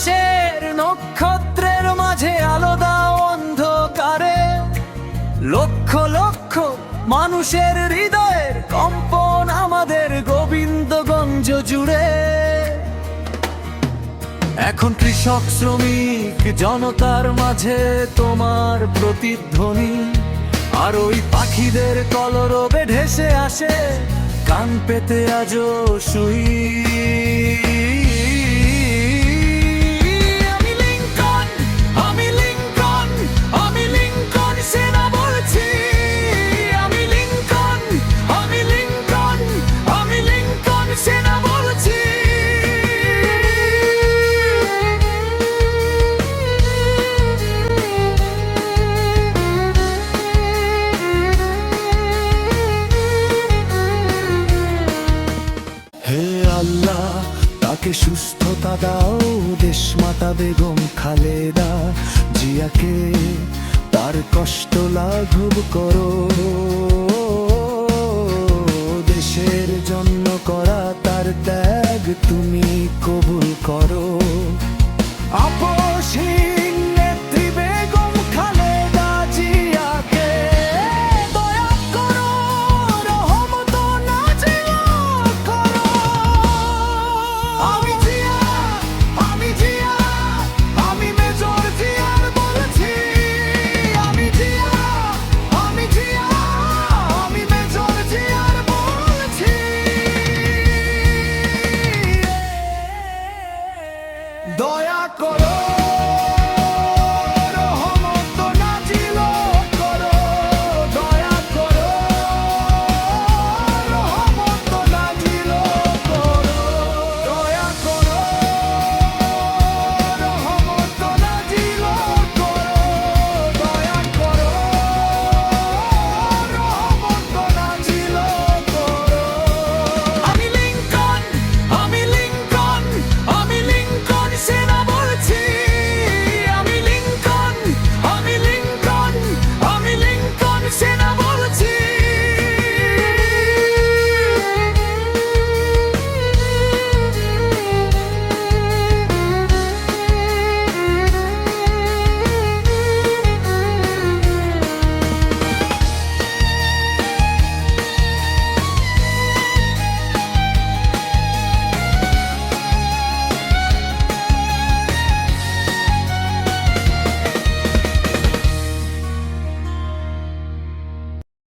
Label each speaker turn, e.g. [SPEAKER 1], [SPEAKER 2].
[SPEAKER 1] আকাশের নক্ষত্রের মাঝে আলো দাও অন্ধকারে, লক্ষ লক্ষ মানুষের হৃদয়ের কম্পন আমাদের গোবিন্দগঞ্জ জুড়ে। এখন কৃষক শ্রমিক জনতার মাঝে তোমার প্রতিধ্বনি, আর ওই পাখিদের কলরবে ভেসে আসে কান পেতে আজও শুই। আমি লিংকন, আমি লিংকন, আমি লিংকন সেনা বলছি। আমি লিংকন, আমি লিংকন, আমি লিংকন সেনা বলছি। হে আল্লাহ, তাকে সুস্থতা দাও, দেশমাতা বেগম খালেদা জিয়াকে তার কষ্ট লাঘব করো। দেশের জন্য করা তার ত্যাগ তুমি কবুল করো। আপসহীন